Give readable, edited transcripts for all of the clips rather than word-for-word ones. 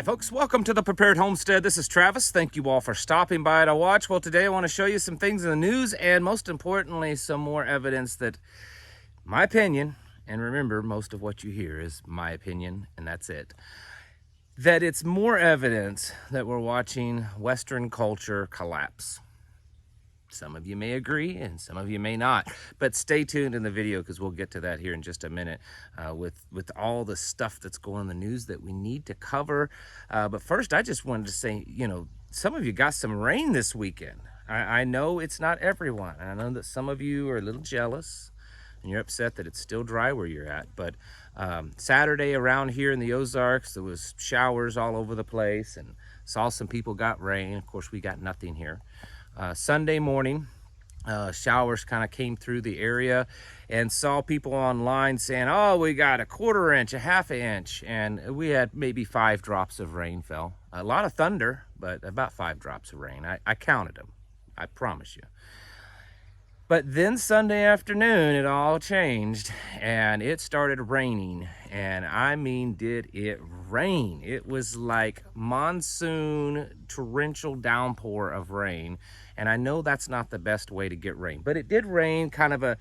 Hi folks, welcome to the Prepared Homestead. This is Travis. Thank you all for stopping by to watch. Well, today I want to show you some things in the news and most importantly, some more evidence that my opinion, and remember, most of what you hear is my opinion and that's it, that it's more evidence that we're watching Western culture collapse. Some of you may agree and some of you may not, but stay tuned in the video because we'll get to that here in just a minute with all the stuff that's going in the news that we need to cover. But first, I just wanted to say, some of you got some rain this weekend. I know it's not everyone. I know that some of you are a little jealous and you're upset that it's still dry where you're at. But Saturday around here in the Ozarks, there was showers all over the place and saw some people got rain. Of course, we got nothing here. Sunday morning, showers kind of came through the area and saw people online saying, oh, we got a quarter inch, a half inch, and we had maybe 5 drops of rain fell. A lot of thunder, but about 5 drops of rain. I counted them, I promise you. But then Sunday afternoon, it all changed and it started raining. And I mean, did it rain? It was like monsoon, torrential downpour of rain. And I know that's not the best way to get rain, but it did rain, kind of a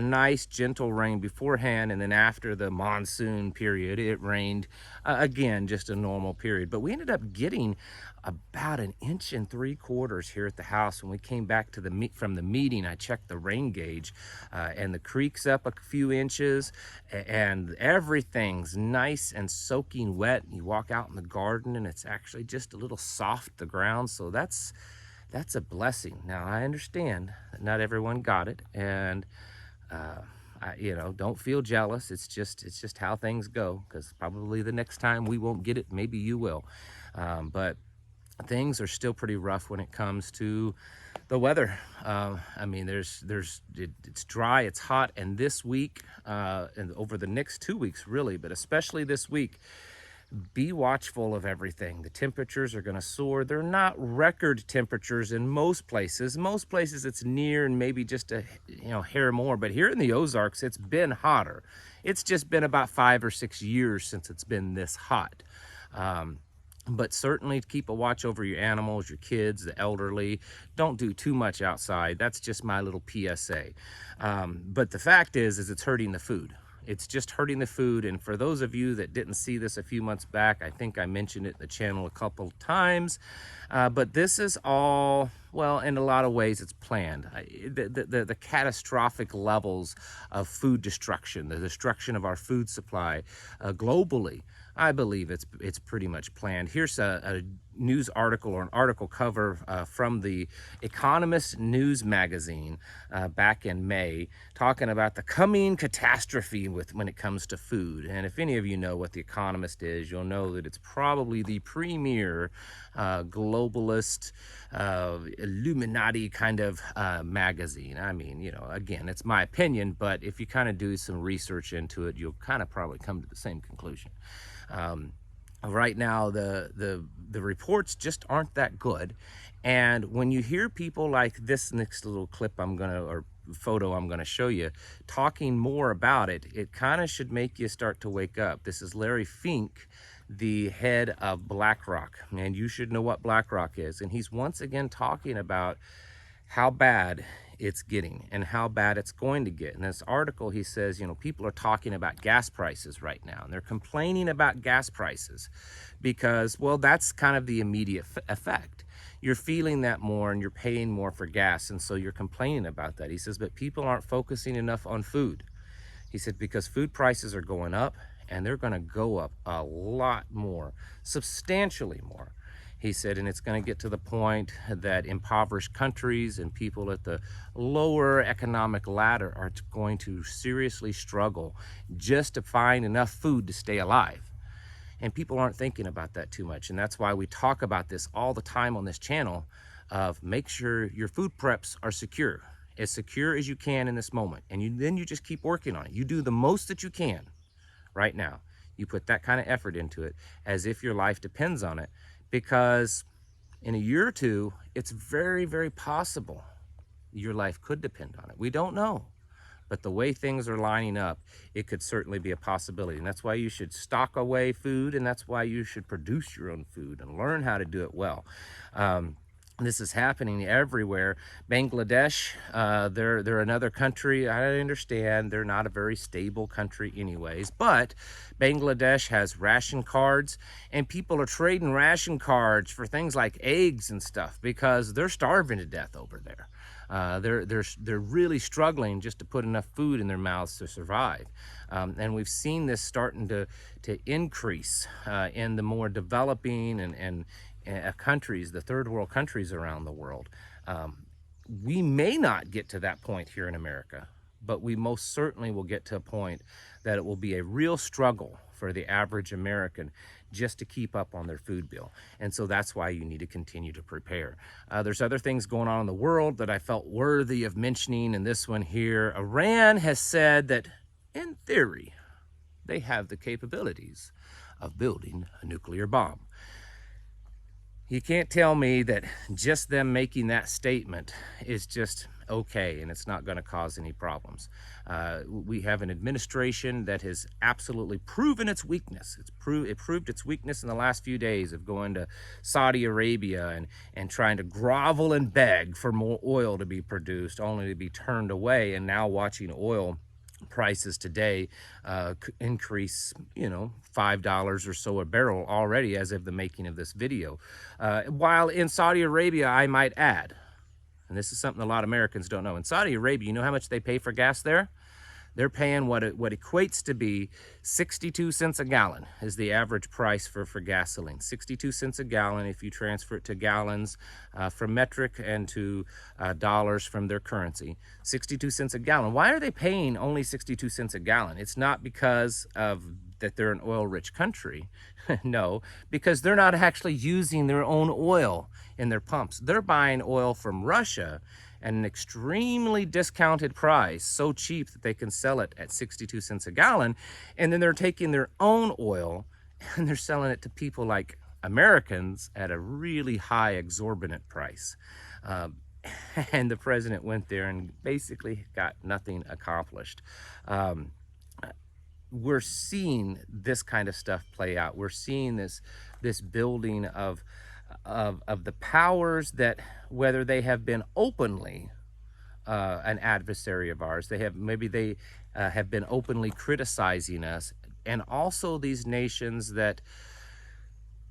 nice gentle rain beforehand. And then after the monsoon period, it rained again, just a normal period. But we ended up getting about 1 3/4 inches here at the house. When we came back to from the meeting, I checked the rain gauge and the creek's up a few inches and everything's nice and soaking wet. You walk out in the garden and it's actually just a little soft, the ground. So that's a blessing. Now I understand that not everyone got it, and don't feel jealous. It's just how things go, because probably the next time we won't get it, maybe you will. But things are still pretty rough when it comes to the weather. I mean, it's dry, it's hot, and this week and over the next 2 weeks really, but especially this week, be watchful of everything. The temperatures are going to soar. They're not record temperatures in most places. Most places it's near and maybe just a hair more, but here in the Ozarks it's been hotter. It's just been about 5 or 6 years since it's been this hot. But certainly keep a watch over your animals, your kids, the elderly. Don't do too much outside. That's just my little PSA. But the fact is it's hurting the food. It's just hurting the food. And for those of you that didn't see this a few months back, I think I mentioned it in the channel a couple of times. But this is all, well, in a lot of ways it's planned. The catastrophic levels of food destruction, the destruction of our food supply globally, I believe it's pretty much planned. Here's a news article, or an article cover from the Economist news magazine back in May, talking about the coming catastrophe when it comes to food. And if any of you know what the Economist is, you'll know that it's probably the premier globalist Illuminati kind of magazine. I mean, again, it's my opinion, but if you kind of do some research into it, you'll kind of probably come to the same conclusion. Right now, the reports just aren't that good. And when you hear people like this next little clip or photo I'm gonna show you, talking more about it, it kind of should make you start to wake up. This is Larry Fink, the head of BlackRock, and you should know what BlackRock is. And he's once again talking about how bad it's getting and how bad it's going to get. In this article, he says, people are talking about gas prices right now, and they're complaining about gas prices because, well, that's kind of the immediate effect. You're feeling that more and you're paying more for gas, and so you're complaining about that. He says, but people aren't focusing enough on food. He said, because food prices are going up, and they're going to go up a lot more, substantially more. He said, and it's going to get to the point that impoverished countries and people at the lower economic ladder are going to seriously struggle just to find enough food to stay alive. And people aren't thinking about that too much. And that's why we talk about this all the time on this channel of make sure your food preps are secure as you can in this moment. And then you just keep working on it. You do the most that you can right now. You put that kind of effort into it as if your life depends on it. Because in a year or two, it's very, very possible your life could depend on it. We don't know. but the way things are lining up, it could certainly be a possibility. And that's why you should stock away food, and that's why you should produce your own food and learn how to do it well. This is happening everywhere. Bangladesh, they're another country. I understand they're not a very stable country anyways, but Bangladesh has ration cards, and people are trading ration cards for things like eggs and stuff because they're starving to death over there. They're really struggling just to put enough food in their mouths to survive. And we've seen this starting to increase in the more developing and countries, the third world countries around the world. We may not get to that point here in America, but we most certainly will get to a point that it will be a real struggle for the average American just to keep up on their food bill. And so that's why you need to continue to prepare. There's other things going on in the world that I felt worthy of mentioning in this one here. Iran has said that, in theory, they have the capabilities of building a nuclear bomb. You can't tell me that just them making that statement is just okay and it's not going to cause any problems. We have an administration that has absolutely proven its weakness. It proved its weakness in the last few days of going to Saudi Arabia and trying to grovel and beg for more oil to be produced, only to be turned away, and now watching oil prices today increase, $5 or so a barrel already as of the making of this video. While in Saudi Arabia, I might add, and this is something a lot of Americans don't know, in Saudi Arabia, you know how much they pay for gas there? They're paying what equates to be 62 cents a gallon is the average price for gasoline. 62 cents a gallon if you transfer it to gallons from metric and to dollars from their currency. 62 cents a gallon. Why are they paying only 62 cents a gallon? It's not because of that they're an oil-rich country. No, because they're not actually using their own oil in their pumps. They're buying oil from Russia at an extremely discounted price, so cheap that they can sell it at 62 cents a gallon, and then they're taking their own oil and they're selling it to people like Americans at a really high, exorbitant price. And the president went there and basically got nothing accomplished. We're seeing this kind of stuff play out. We're seeing this building of the powers that, whether they have been openly an adversary of ours, they have been openly criticizing us, and also these nations that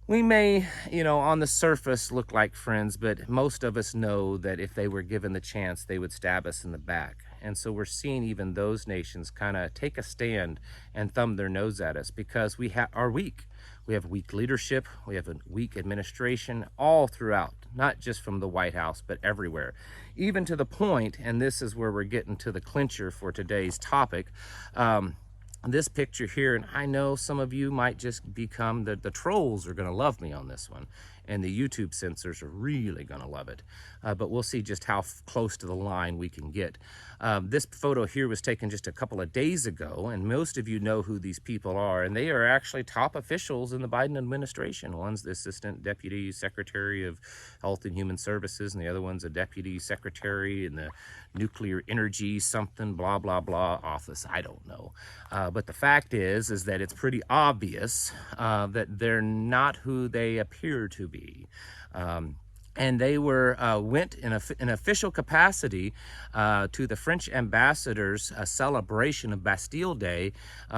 we may, on the surface look like friends, but most of us know that if they were given the chance, they would stab us in the back. And so we're seeing even those nations kind of take a stand and thumb their nose at us because we are weak. We have weak leadership, we have a weak administration all throughout, not just from the White House, but everywhere. Even to the point, and this is where we're getting to the clincher for today's topic, this picture here, and I know some of you might just become, the trolls are gonna love me on this one, and the YouTube censors are really gonna love it. But we'll see just how close to the line we can get. This photo here was taken just a couple of days ago, and most of you know who these people are, and they are actually top officials in the Biden administration. One's the Assistant Deputy Secretary of Health and Human Services, and the other one's a Deputy Secretary in the Nuclear Energy something, blah, blah, blah office. I don't know. But the fact is that it's pretty obvious that they're not who they appear to be. And they went in an official capacity to the French ambassador's celebration of Bastille Day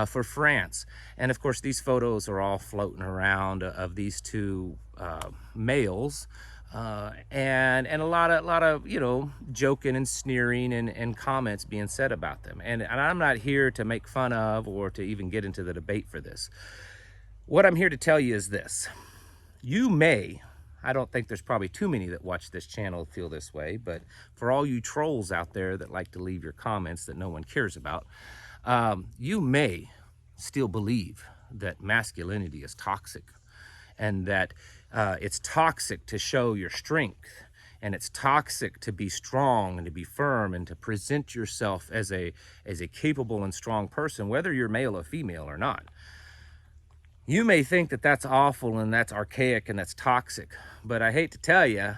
for France. And of course, these photos are all floating around of these two males. And a lot of joking and sneering and comments being said about them. And I'm not here to make fun of or to even get into the debate for this. What I'm here to tell you is this. I don't think there's probably too many that watch this channel feel this way, but for all you trolls out there that like to leave your comments that no one cares about, you may still believe that masculinity is toxic, and that it's toxic to show your strength, and it's toxic to be strong and to be firm and to present yourself as a capable and strong person, whether you're male or female or not. You may think that that's awful and that's archaic and that's toxic, but I hate to tell you,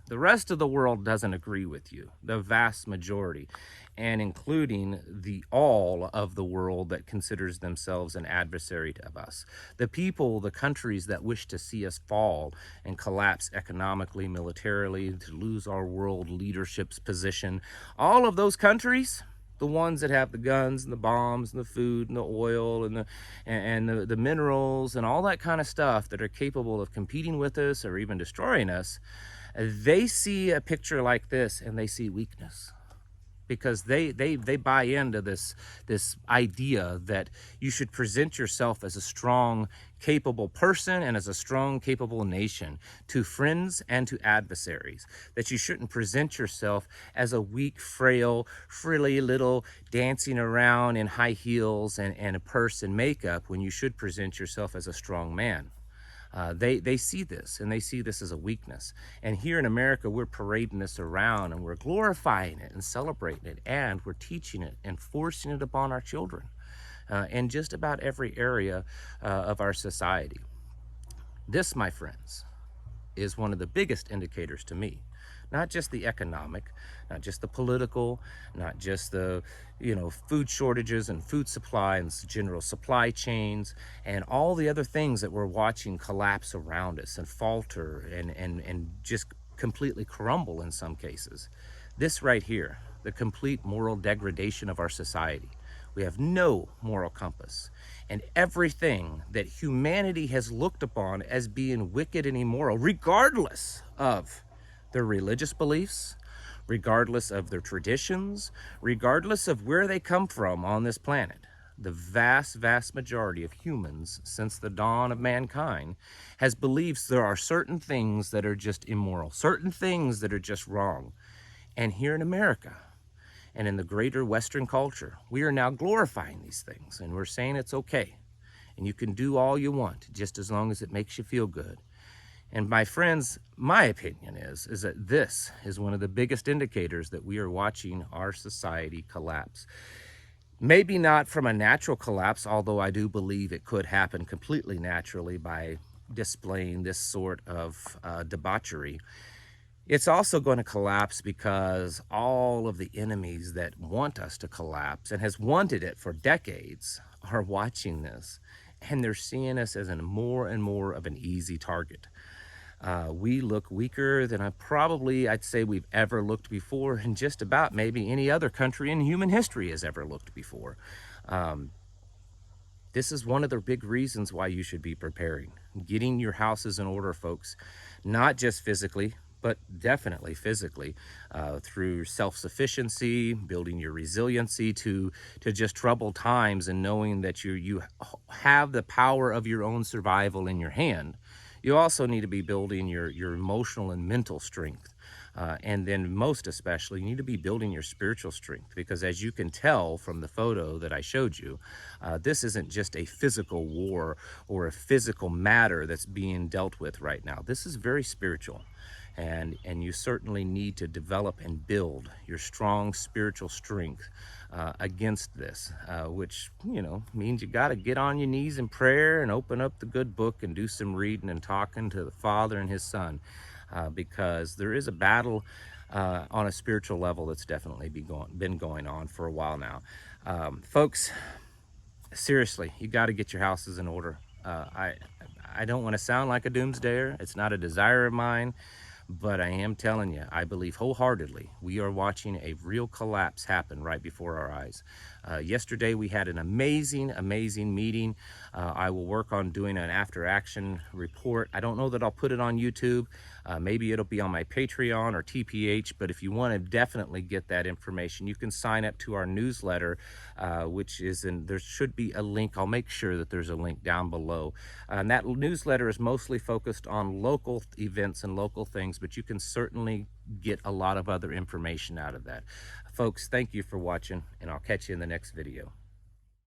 the rest of the world doesn't agree with you, the vast majority. and including the all of the world that considers themselves an adversary of us. The people, the countries that wish to see us fall and collapse economically, militarily, to lose our world leadership's position, all of those countries, the ones that have the guns and the bombs and the food and the oil and the minerals and all that kind of stuff that are capable of competing with us or even destroying us, they see a picture like this and they see weakness, because they buy into this idea that you should present yourself as a strong, capable person and as a strong, capable nation to friends and to adversaries, that you shouldn't present yourself as a weak, frail, frilly little dancing around in high heels and a purse and makeup, when you should present yourself as a strong man. They see this, and they see this as a weakness. And here in America, we're parading this around, and we're glorifying it and celebrating it, and we're teaching it and forcing it upon our children in just about every area of our society. This, my friends, is one of the biggest indicators to me. Not just the economic, not just the political, not just the food shortages and food supply and general supply chains and all the other things that we're watching collapse around us and falter and just completely crumble in some cases. This right here, the complete moral degradation of our society. We have no moral compass, and everything that humanity has looked upon as being wicked and immoral, regardless of their religious beliefs, regardless of their traditions, regardless of where they come from on this planet. The vast majority of humans since the dawn of mankind has believed there are certain things that are just immoral, certain things that are just wrong. And here in America and in the greater Western culture, we are now glorifying these things, and we're saying it's okay. And you can do all you want, just as long as it makes you feel good. And my friends, my opinion is that this is one of the biggest indicators that we are watching our society collapse. Maybe not from a natural collapse, although I do believe it could happen completely naturally by displaying this sort of debauchery. It's also going to collapse because all of the enemies that want us to collapse and has wanted it for decades are watching this, and they're seeing us as a more and more of an easy target. We look weaker than I'd say we've ever looked before, and just about maybe any other country in human history has ever looked before. This is one of the big reasons why you should be preparing, getting your houses in order, folks, not just physically, but definitely physically, through self-sufficiency, building your resiliency to just troubled times, and knowing that you have the power of your own survival in your hand. You also need to be building your emotional and mental strength. And then most especially, you need to be building your spiritual strength, because as you can tell from the photo that I showed you, this isn't just a physical war or a physical matter that's being dealt with right now. This is very spiritual. And you certainly need to develop and build your strong spiritual strength against this, which means you got to get on your knees in prayer and open up the good book and do some reading and talking to the Father and His Son, because there is a battle on a spiritual level that's definitely been going on for a while now. Folks, seriously, you got to get your houses in order. I don't want to sound like a doomsdayer. It's not a desire of mine. But I am telling you, I believe wholeheartedly we are watching a real collapse happen right before our eyes. Yesterday we had an amazing meeting. I will work on doing an after action report. I don't know that I'll put it on YouTube. Maybe it'll be on my Patreon or TPH, but if you want to definitely get that information, you can sign up to our newsletter, which is there should be a link. I'll make sure that there's a link down below. And that newsletter is mostly focused on local events and local things, but you can certainly get a lot of other information out of that. Folks, thank you for watching, and I'll catch you in the next video.